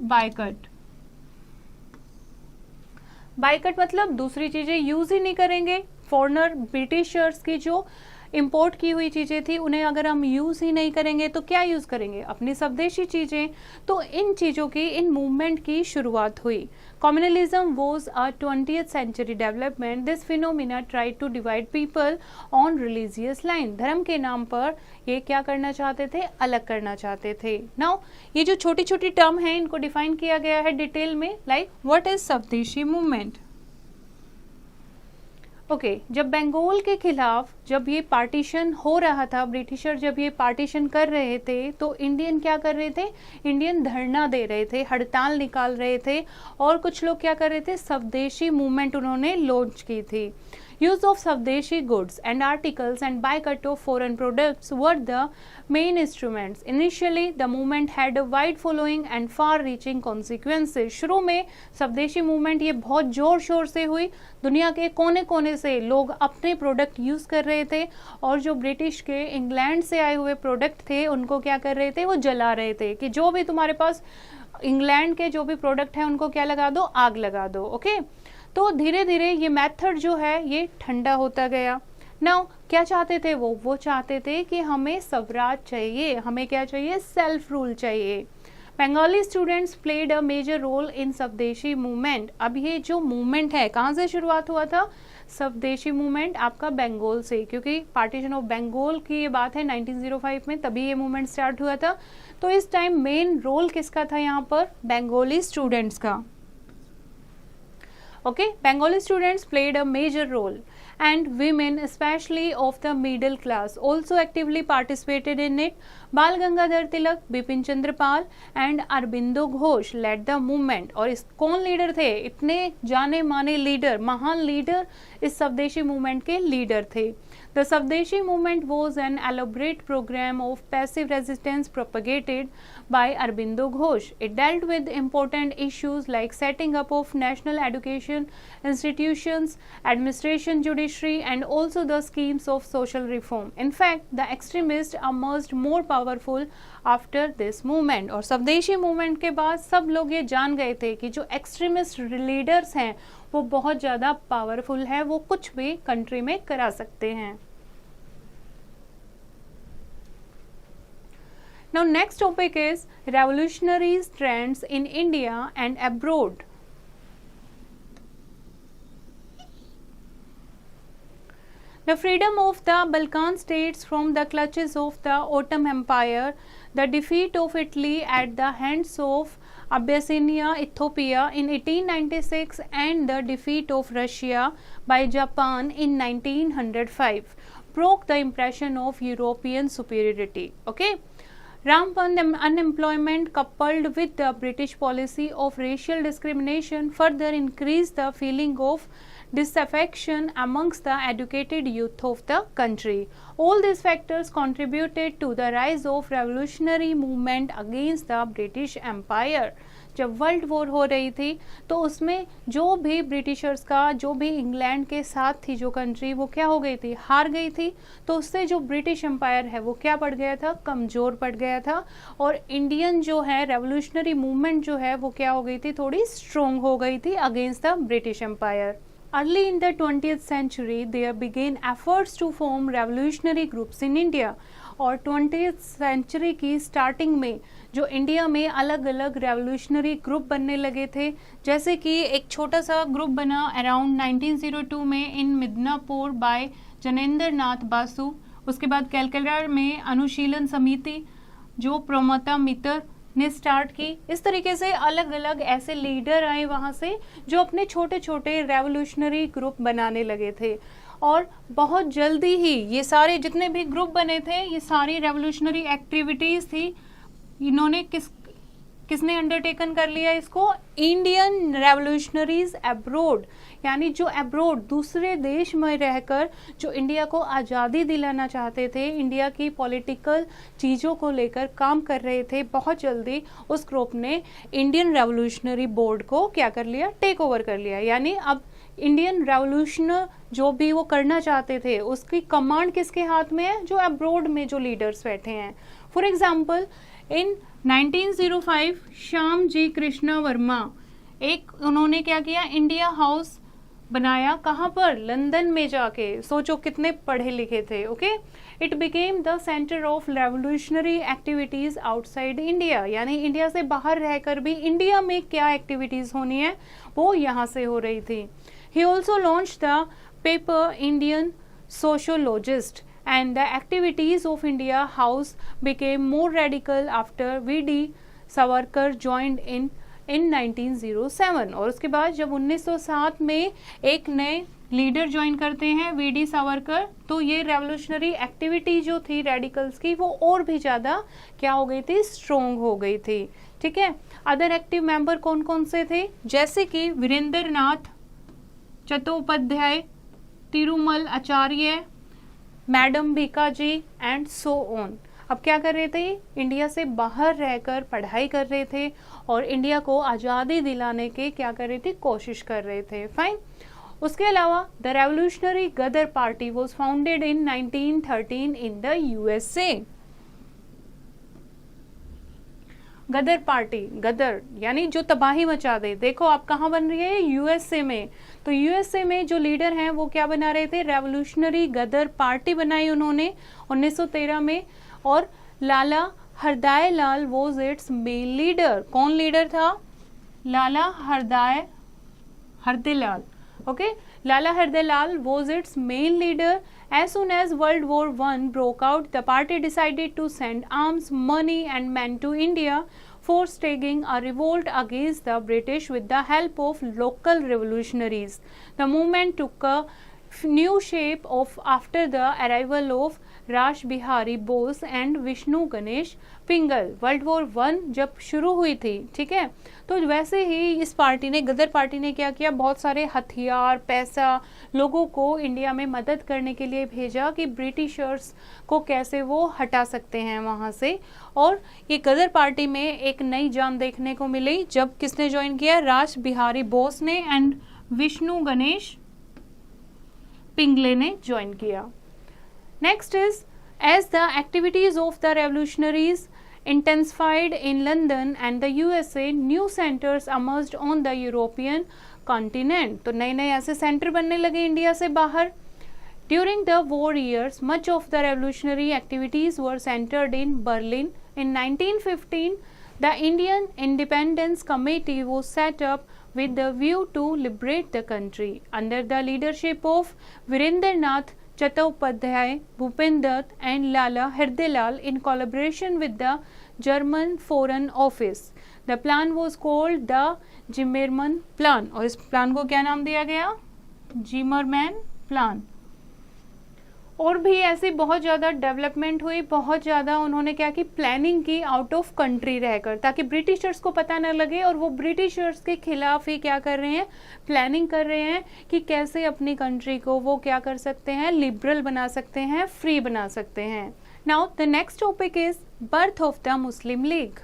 बायकट मतलब दूसरी चीज़ें यूज़ ही नहीं करेंगे। फॉरेनर ब्रिटिशर्स की जो इंपोर्ट की हुई चीज़ें थी उन्हें अगर हम यूज़ ही नहीं करेंगे तो क्या यूज़ करेंगे? अपनी स्वदेशी चीज़ें। तो इन चीज़ों की, इन मूवमेंट की शुरुआत हुई। Communalism was a 20th century development. This phenomena try to divide people on religious line. धर्म के नाम पर ये क्या करना चाहते थे? अलग करना चाहते थे। नाउ ये जो छोटी छोटी टर्म है इनको डिफाइन किया गया है डिटेल में, लाइक व्हाट इज स्वदेशी मूवमेंट। ओके, जब बंगाल के खिलाफ जब ये पार्टीशन हो रहा था, ब्रिटिशर जब ये पार्टीशन कर रहे थे, तो इंडियन क्या कर रहे थे? इंडियन धरना दे रहे थे, हड़ताल निकाल रहे थे, और कुछ लोग क्या कर रहे थे? स्वदेशी मूवमेंट उन्होंने लॉन्च की थी। Use of Swdeshi goods and articles and boycott of foreign products were the main instruments. Initially, the movement had a wide following and far-reaching consequences. शुरू में स्वदेशी मूवमेंट ये बहुत जोर शोर से हुई, दुनिया के कोने कोने से लोग अपने प्रोडक्ट यूज़ कर रहे थे, और जो ब्रिटिश के इंग्लैंड से आए हुए प्रोडक्ट थे उनको क्या कर रहे थे? वो जला रहे थे कि जो भी तुम्हारे पास इंग्लैंड के जो भी प्रोडक्ट हैं उनको क्या लगा दो? आग लगा दो। ओके, तो धीरे धीरे ये मेथड जो है ये ठंडा होता गया। नाउ क्या चाहते थे वो चाहते थे कि हमें स्वराज चाहिए, हमें क्या चाहिए, सेल्फ रूल चाहिए। Bengali students played a major role in Swadeshi movement. अब ये जो मूवमेंट है कहाँ से शुरुआत हुआ था, स्वदेशी मूवमेंट आपका बंगाल से, क्योंकि पार्टीशन ऑफ बंगाल की ये बात है 1905 में, तभी ये मूवमेंट स्टार्ट हुआ था। तो इस टाइम मेन रोल किसका था यहाँ पर, बंगाली स्टूडेंट्स का। Okay, Bengali students played a major role, and women, especially of the middle class, also actively participated in it. Bal Gangadhar Tilak, Bipin Chandra Pal and Aurobindo Ghosh led the movement. और इस कौन leader थे, इतने जाने माने leader, महान leader इस स्वदेशी मूवमेंट के लीडर थे। The Swadeshi movement was an elaborate program of passive resistance propagated by Aurobindo Ghosh. It dealt with important issues like setting up of national education institutions, administration, judiciary, and also the schemes of social reform. In fact, the extremists emerged more powerful after this movement. और स्वदेशी movement के बाद सब लोग ये जान गए थे कि जो एक्सट्रीमिस्ट लीडर्स हैं वो बहुत ज़्यादा पावरफुल है, वो कुछ भी कंट्री में करा सकते हैं। Now next topic is revolutionary trends in India and abroad. The freedom of the Balkan states from the clutches of the Ottoman Empire, the defeat of Italy at the hands of Abyssinia, Ethiopia in 1896, and the defeat of Russia by Japan in 1905 broke the impression of European superiority. Okay. Rampant unemployment coupled with the British policy of racial discrimination further increased the feeling of disaffection amongst the educated youth of the country. All these factors contributed to the rise of revolutionary movement against the British Empire. जब world war हो रही थी तो उसमें जो भी Britishers का, जो भी इंग्लैंड के साथ थी जो कंट्री, वो क्या हो गई थी, हार गई थी। तो उससे जो ब्रिटिश एम्पायर है वो क्या पड़ गया था, कमज़ोर पड़ गया था। और इंडियन जो है रेवोल्यूशनरी मूवमेंट जो है वो क्या हो गई थी, थोड़ी स्ट्रोंग हो गई थी against the British empire. Early in the 20th century, there began efforts to form revolutionary groups in India. और 20th सेंचुरी की स्टार्टिंग में जो इंडिया में अलग अलग रेवोल्यूशनरी ग्रुप बनने लगे थे, जैसे कि एक छोटा सा ग्रुप बना अराउंड 1902 में इन मिदनापुर बाय जनेंद्र नाथ बासु। उसके बाद कैलकटा में अनुशीलन समिति जो प्रमोता मित्र ने स्टार्ट की। इस तरीके से अलग अलग ऐसे लीडर आए वहाँ से जो अपने छोटे छोटे रेवोल्यूशनरी ग्रुप बनाने लगे थे। और बहुत जल्दी ही ये सारे जितने भी ग्रुप बने थे, ये सारी रेवोल्यूशनरी एक्टिविटीज़ थी, इन्होंने किसने अंडरटेकन कर लिया इसको, इंडियन रेवोल्यूशनरीज अब्रोड, यानी जो अब्रोड दूसरे देश में रहकर जो इंडिया को आज़ादी दिलाना चाहते थे, इंडिया की पॉलिटिकल चीज़ों को लेकर काम कर रहे थे, बहुत जल्दी उस ग्रुप ने इंडियन रेवोल्यूशनरी बोर्ड को क्या कर लिया, टेक ओवर कर लिया। यानी अब इंडियन रेवोल्यूशन जो भी वो करना चाहते थे उसकी कमांड किसके हाथ में है, जो अब्रोड में जो लीडर्स बैठे हैं। For example in 1905 Shyam ji Krishna Verma, एक उन्होंने क्या किया, इंडिया हाउस बनाया, कहाँ पर, लंदन में जाके। सोचो कितने पढ़े लिखे थे। Okay, it became the centre of revolutionary activities outside India, यानी इंडिया से बाहर रहकर भी इंडिया में क्या एक्टिविटीज होनी है वो यहाँ से हो रही थी। He also launch the paper Indian sociologist and the activities of India House became more radical after V.D. Savarkar joined in 1907। और उसके बाद जब 1907 में एक नए लीडर ज्वाइन करते हैं V.D. सावरकर, तो ये रेवोल्यूशनरी एक्टिविटी जो थी रेडिकल्स की वो और भी ज़्यादा क्या हो गई थी, स्ट्रोंग हो गई थी। ठीक है, अदर एक्टिव मेंबर कौन कौन से थे, जैसे कि Virendra Nath Chattopadhyay, Tirumal Acharya, madam Bhika ji and so on. अब क्या कर रहे थे, इंडिया से बाहर रहकर पढ़ाई कर रहे थे और इंडिया को आज़ादी दिलाने के क्या कर रहे थे, कोशिश कर रहे थे। फाइन। उसके अलावा the revolutionary Ghadar party was founded in 1913 in the USA. Ghadar party, Ghadar यानी जो तबाही मचा दे। देखो आप कहाँ बन रही है, यूएसए में। तो यूएसए में जो लीडर हैं वो क्या बना रहे थे, रेवोल्यूशनरी गदर पार्टी बनाई उन्होंने 1913 में। और Lala Hardayal Lal was its main leader. कौन लीडर था, Lala Hardayal, okay, Lala Hardayal was its main leader. As soon as World War I broke out, the party decided to send arms, money and men to India for staging a revolt against the British with the help of local revolutionaries. The movement took a new shape of after the arrival of Rash Behari Bose and Vishnu Ganesh Pingle. World war 1 जब शुरू हुई थी, ठीक है, तो वैसे ही इस party ने, गदर पार्टी ने क्या किया, बहुत सारे हथियार, पैसा लोगों को इंडिया में मदद करने के लिए भेजा कि ब्रिटिशर्स को कैसे वो हटा सकते हैं वहाँ से। और ये गदर पार्टी में एक नई जान देखने को मिली जब किसने ज्वाइन किया, राश बिहारी बोस ने एंड विष्णु गणेश पिंगले ने ज्वाइन किया। Next is, as the activities of the revolutionaries intensified in London and the USA, new centers emerged on the European continent. तो नए नए ऐसे सेंटर बनने लगे इंडिया से बाहर। During the war years, much of the revolutionary activities were centered in Berlin. In 1915, the Indian Independence Committee was set up with the view to liberate the country. Under the leadership of Virendranath Chattopadhyay, Bhupen Dutt and Lala Hardayal in collaboration with the German Foreign Office. The plan was called the Zimmermann Plan और इस plan को क्या नाम दिया गया, Zimmerman plan. और भी ऐसी बहुत ज़्यादा डेवलपमेंट हुई, बहुत ज़्यादा उन्होंने क्या की, प्लानिंग की आउट ऑफ कंट्री रहकर, ताकि ब्रिटिशर्स को पता न लगे और वो ब्रिटिशर्स के खिलाफ ही क्या कर रहे हैं, प्लानिंग कर रहे हैं कि कैसे अपनी कंट्री को वो क्या कर सकते हैं, लिबरल बना सकते हैं, फ्री बना सकते हैं। Now the next topic is birth of the Muslim League.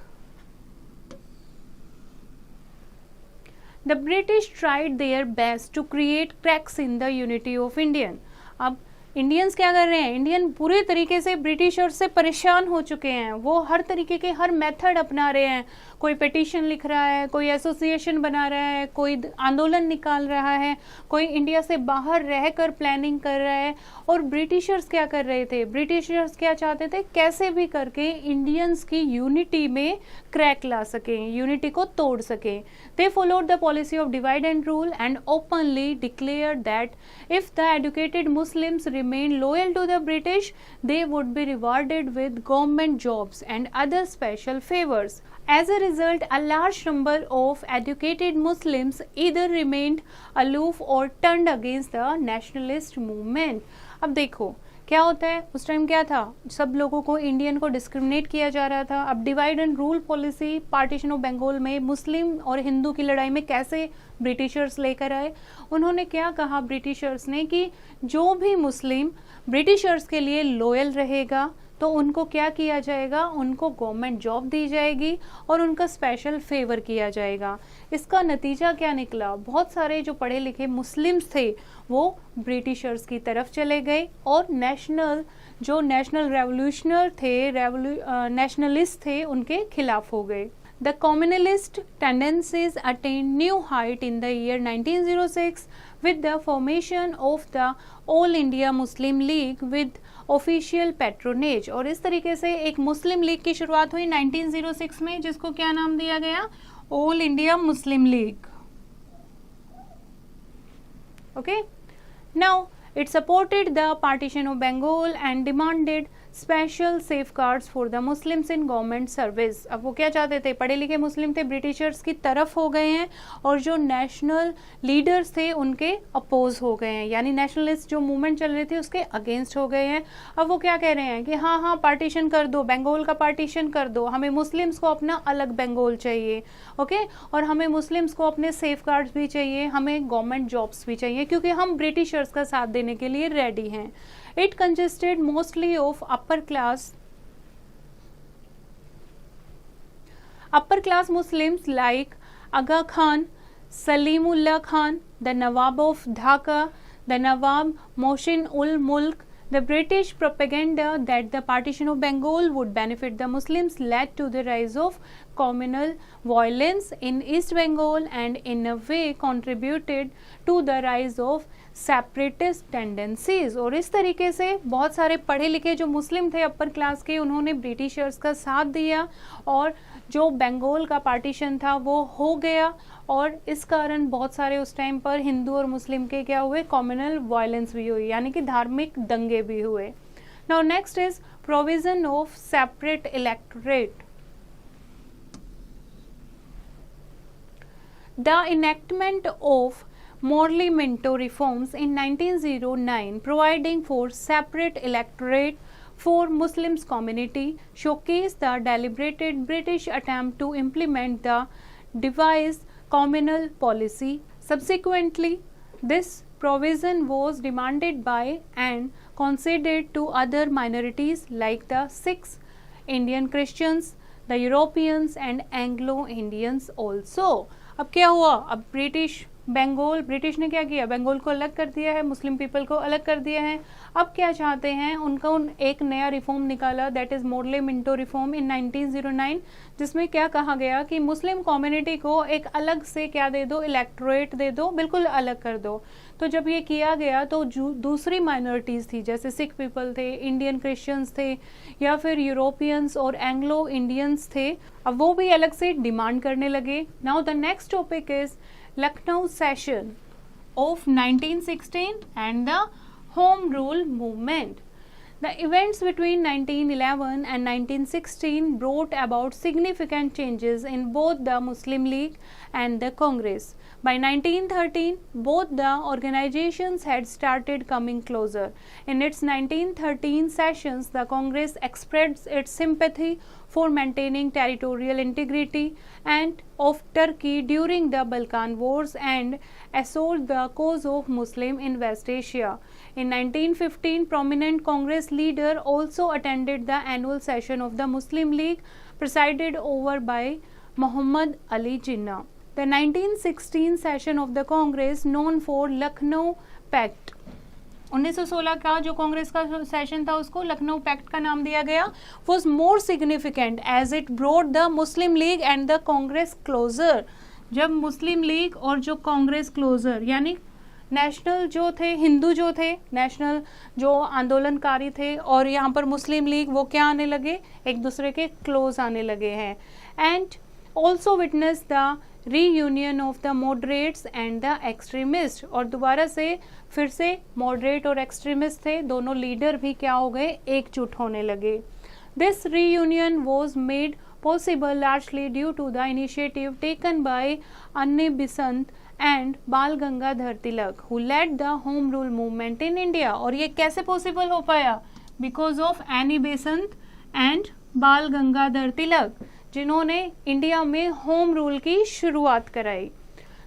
The British tried their best to create cracks in the unity of Indian. अब इंडियंस क्या कर रहे हैं, इंडियन पूरे तरीके से ब्रिटिशर्स से परेशान हो चुके हैं। वो हर तरीके के हर मेथड अपना रहे हैं। कोई पिटीशन लिख रहा है, कोई एसोसिएशन बना रहा है, कोई आंदोलन निकाल रहा है, कोई इंडिया से बाहर रहकर प्लानिंग कर रहा है। और ब्रिटिशर्स क्या कर रहे थे, ब्रिटिशर्स क्या चाहते थे, कैसे भी करके इंडियंस की यूनिटी में क्रैक ला सकें, यूनिटी को तोड़ सकें। They followed the policy of divide and rule and openly declare that if the educated Muslims remain loyal to the British, they would be rewarded with government jobs and other special favors. As a result, a large number of educated Muslims either remained aloof or turned against the nationalist movement. अब देखो क्या होता है, उस time क्या था, सब लोगों को, इंडियन को डिस्क्रिमिनेट किया जा रहा था। अब divide and rule policy, partition of Bengal में मुस्लिम और हिंदू की लड़ाई में कैसे ब्रिटिशर्स लेकर आए, उन्होंने क्या कहा ब्रिटिशर्स ने कि जो भी मुस्लिम ब्रिटिशर्स के लिए लॉयल रहेगा तो उनको क्या किया जाएगा, उनको गवर्नमेंट जॉब दी जाएगी और उनका स्पेशल फेवर किया जाएगा। इसका नतीजा क्या निकला, बहुत सारे जो पढ़े लिखे मुस्लिम्स थे वो ब्रिटिशर्स की तरफ चले गए और जो नेशनल रेवोल्यूशनर थे, नेशनलिस्ट थे, उनके खिलाफ हो गए। The communalist tendencies attained new height in the year 1906 with the formation of the All India Muslim League with official patronage। और इस तरीके से एक मुस्लिम लीग की शुरुआत हुई 1906 में, जिसको क्या नाम दिया गया, all India Muslim league. Okay, now it supported the partition of Bengal and demanded special safeguards for the Muslims in government service. अब वो क्या चाहते थे, पढ़े लिखे मुस्लिम थे, ब्रिटिशर्स की तरफ हो गए हैं और जो नेशनल लीडर्स थे उनके अपोज हो गए हैं, यानी नेशनलिस्ट जो मूवमेंट चल रही थी उसके अगेंस्ट हो गए हैं। अब वो क्या कह रहे हैं कि हाँ हाँ पार्टीशन कर दो, बंगाल का पार्टीशन कर दो, हमें मुस्लिम्स को अपना अलग बंगाल चाहिए, ओके, और हमें मुस्लिम्स को अपने सेफगार्ड्स भी चाहिए, हमें गवर्नमेंट जॉब्स भी चाहिए, क्योंकि हम ब्रिटिशर्स का साथ देने के लिए रेडी हैं। It consisted mostly of upper class Muslims like Aga Khan, Salimullah Khan, the Nawab of Dhaka, the Nawab Mohsin ul Mulk. The British propaganda that the partition of Bengal would benefit the Muslims led to the rise of communal violence in East Bengal and in a way contributed to the rise of separatist tendencies। और इस तरीके से बहुत सारे पढ़े लिखे जो मुस्लिम थे अपर क्लास के, उन्होंने ब्रिटिशर्स का साथ दिया और जो बंगाल का पार्टीशन था वो हो गया, और इस कारण बहुत सारे उस टाइम पर हिंदू और मुस्लिम के क्या हुए, कम्युनल वायलेंस भी हुई, यानी कि धार्मिक दंगे भी हुए। Now next is provision of separate electorate. The enactment of Morley Minto reforms in 1909 providing for separate electorate for Muslims community showcased the deliberated British attempt to implement the devised communal policy. Subsequently, this provision was demanded by and conceded to other minorities like the Sikhs, Indian Christians, the Europeans and Anglo-Indians also। अब क्या हुआ, अब British ने क्या किया, बंगाल को अलग कर दिया है, मुस्लिम पीपल को अलग कर दिया है। अब क्या चाहते हैं, उनका एक नया रिफॉर्म निकाला, that is Morley Minto reform in 1909, जिसमें क्या कहा गया कि मुस्लिम कम्युनिटी को एक अलग से क्या दे दो, इलेक्टोरेट दे दो, बिल्कुल अलग कर दो। तो जब ये किया गया तो दूसरी माइनॉरिटीज़ थी, जैसे सिख पीपल थे, इंडियन क्रिश्चियंस थे, या फिर यूरोपियंस और एंग्लो इंडियंस थे, अब वो भी अलग से डिमांड करने लगे। Now the next topic is Lucknow session of 1916 and the home rule movement. The events between 1911 and 1916 brought about significant changes in both the Muslim League and the Congress. By 1913, both the organizations had started coming closer. In its 1913 sessions, the Congress expressed its sympathy for maintaining territorial integrity and of Turkey during the Balkan Wars and asserted the cause of Muslim in West Asia. In 1915, prominent Congress leader also attended the annual session of the Muslim League, presided over by Muhammad Ali Jinnah. The 1916 session of the Congress, known for Lucknow Pact, 1916 का जो कांग्रेस का session था उसको Lucknow pact का नाम दिया गया, was more significant as it brought the Muslim League and the Congress closer। जब मुस्लिम लीग और जो कांग्रेस क्लोजर, यानी नेशनल जो थे, हिंदू जो थे, नेशनल जो आंदोलनकारी थे, और यहाँ पर मुस्लिम लीग, वो क्या आने लगे, एक दूसरे के क्लोज आने लगे हैं। And also witness the reunion of the moderates and the extremist, और दोबारा से फिर से मॉडरेट और एक्सट्रीमिस्ट थे, दोनों लीडर भी क्या हो गए, एकजुट होने लगे। This reunion was made possible largely due to the initiative taken by Anne Besant and Bal Gangadhar Tilak, who led the Home Rule movement in India। और ये कैसे पॉसिबल हो पाया, because of any Besant and बाल गंगाधर तिलक, जिन्होंने India में home rule की शुरुआत कराई।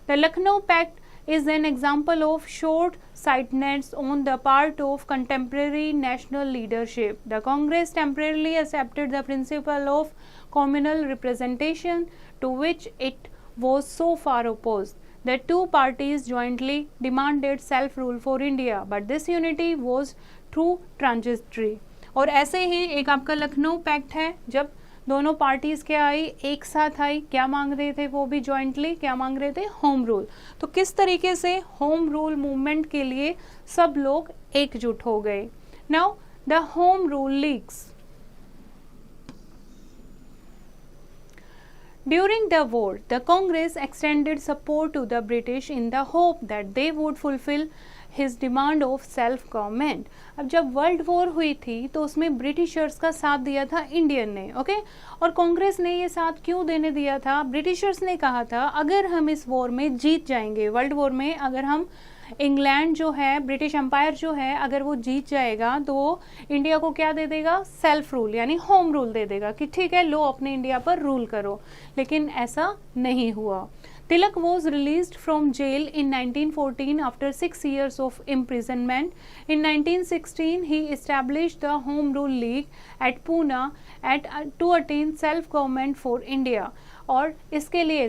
The Lucknow pact is an example of short-sightedness on the part of contemporary national leadership. The Congress temporarily accepted the principle of communal representation, to which it was so far opposed. The two parties jointly demanded self-rule for India, but this unity was too transitory। और ऐसे ही एक आपका Lucknow pact है, जब दोनों parties क्या आई, एक साथ आई, क्या मांग रहे थे, वो भी जॉइंटली क्या मांग रहे थे, होम रूल। तो किस तरीके से होम रूल मूवमेंट के लिए सब लोग एकजुट हो गए। Now the home rule leagues. During the war, the Congress extended support to the British in the hope that they would fulfill his demand of self government। अब जब वर्ल्ड वॉर हुई थी तो उसमें ब्रिटिशर्स का साथ दिया था इंडियन ने, ओके। और कांग्रेस ने ये साथ क्यों देने दिया था, ब्रिटिशर्स ने कहा था अगर हम इस वॉर में जीत जाएंगे, वर्ल्ड वॉर में अगर हम, इंग्लैंड जो है, ब्रिटिश एम्पायर जो है, अगर वो जीत जाएगा तो वो इंडिया को क्या दे देगा, सेल्फ रूल यानी होम रूल दे देगा, कि ठीक है लो अपने इंडिया पर रूल करो। लेकिन ऐसा नहीं हुआ। Tilak was released from jail in 1914 after 6 years of imprisonment. In 1916, he established the Home Rule League at Pune to attain self-government for India। और इसके लिए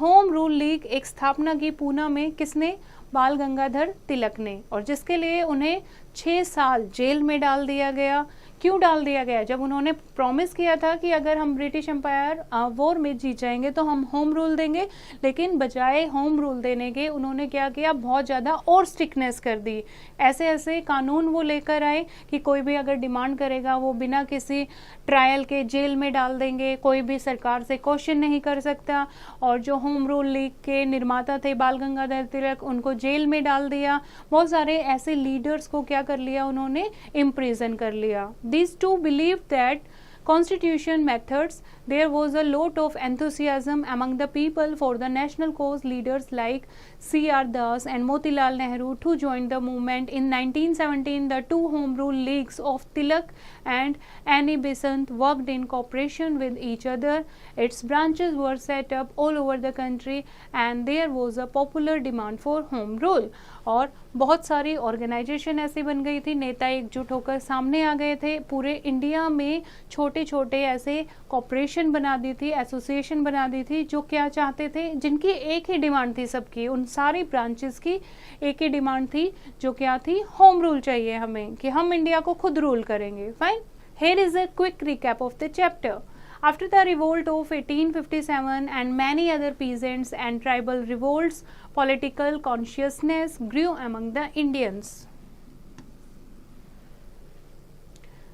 होम रूल लीग एक स्थापना की पूना में, किसने, बाल गंगाधर तिलक ने, और जिसके लिए उन्हें 6 साल जेल में डाल दिया गया। क्यों डाल दिया गया? जब उन्होंने प्रॉमिस किया था कि अगर हम ब्रिटिश एम्पायर वॉर में जीत जाएंगे तो हम होम रूल देंगे, लेकिन बजाय होम रूल देने के उन्होंने क्या किया, बहुत ज़्यादा और स्ट्रिक्टनेस कर दी। ऐसे ऐसे कानून वो लेकर आए कि कोई भी अगर डिमांड करेगा वो बिना किसी ट्रायल के जेल में डाल देंगे, कोई भी सरकार से क्वेश्चन नहीं कर सकता। और जो होम रूल लीग के निर्माता थे बाल गंगाधर तिलक, उनको जेल में डाल दिया। बहुत सारे ऐसे लीडर्स को क्या कर लिया उन्होंने, इम्प्रिजन कर लिया। These two believed that constitution methods, there was a lot of enthusiasm among the people for the national cause. Leaders like C.R. Das and Motilal Nehru to join the movement. In 1917, the two home rule leagues of Tilak and Annie Besant worked in cooperation with each other. Its branches were set up all over the country and there was a popular demand for home rule. और बहुत सारी organisation ऐसी बन गई थी, नेता एकजुट होकर सामने आ गए थे। पूरे इंडिया में छोटे छोटे ऐसे कॉर्पोरेशन बना दी थी, एसोसिएशन बना दी थी, जो क्या चाहते थे, जिनकी एक ही डिमांड थी सबकी, उन सारी ब्रांचेस की एक ही डिमांड थी, जो क्या थी, होम रूल चाहिए हमें, कि हम इंडिया को खुद रूल करेंगे। Fine, here is a quick recap of the chapter. After the revolt of 1857 and many other peasants and tribal revolts, political consciousness grew among the Indians.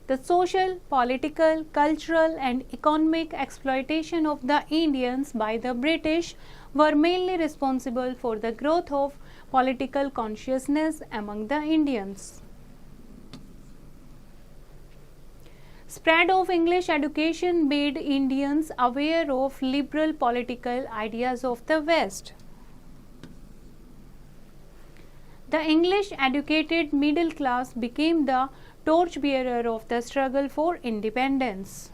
The social, political, cultural and economic exploitation of the Indians by the British were mainly responsible for the growth of political consciousness among the Indians. Spread of English education made Indians aware of liberal political ideas of the West. The English educated middle class became the torchbearer of the struggle for independence.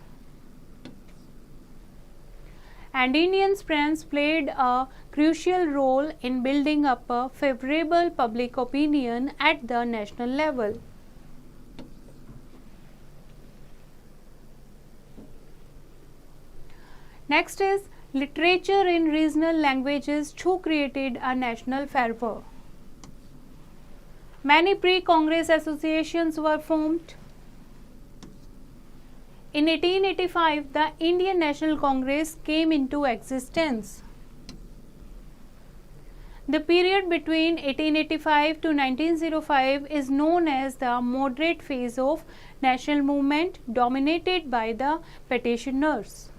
And Indian friends played a crucial role in building up a favorable public opinion at the national level. Next is literature in regional languages who created a national fervor. Many pre-Congress associations were formed. In 1885, the Indian National Congress came into existence. The period between 1885 to 1905 is known as the moderate phase of national movement, dominated by the petitioners.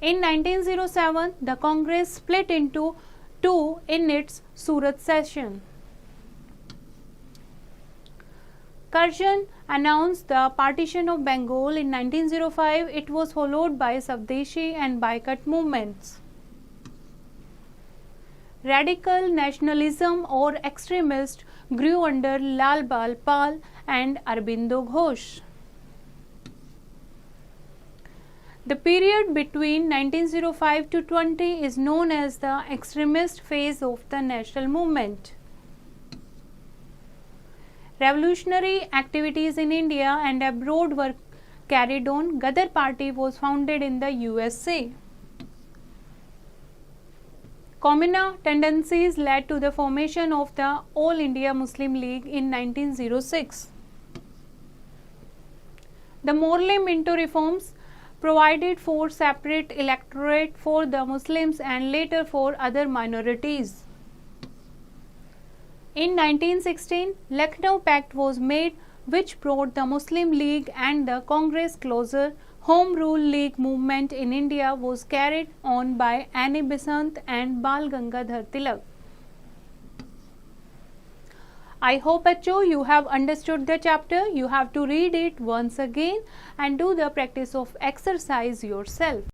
In 1907, the Congress split into two in its Surat session. Curzon announced the partition of Bengal in 1905. It was followed by Swadeshi and Boycott movements. Radical nationalism or extremist grew under Lal Bal Pal and Arbindo Ghosh. The period between 1905 to 20 is known as the extremist phase of the national movement. Revolutionary activities in India and abroad were carried on. Ghadar Party was founded in the USA. Communal tendencies led to the formation of the All India Muslim League in 1906. The Morley Minto reforms provided for separate electorate for the Muslims and later for other minorities. In 1916, Lucknow Pact was made, which brought the Muslim League and the Congress closer. Home Rule League movement in India was carried on by Annie Besant and Bal Gangadhar Tilak. I hope bachcho you have understood the chapter. You have to read it once again and do the practice of exercise yourself.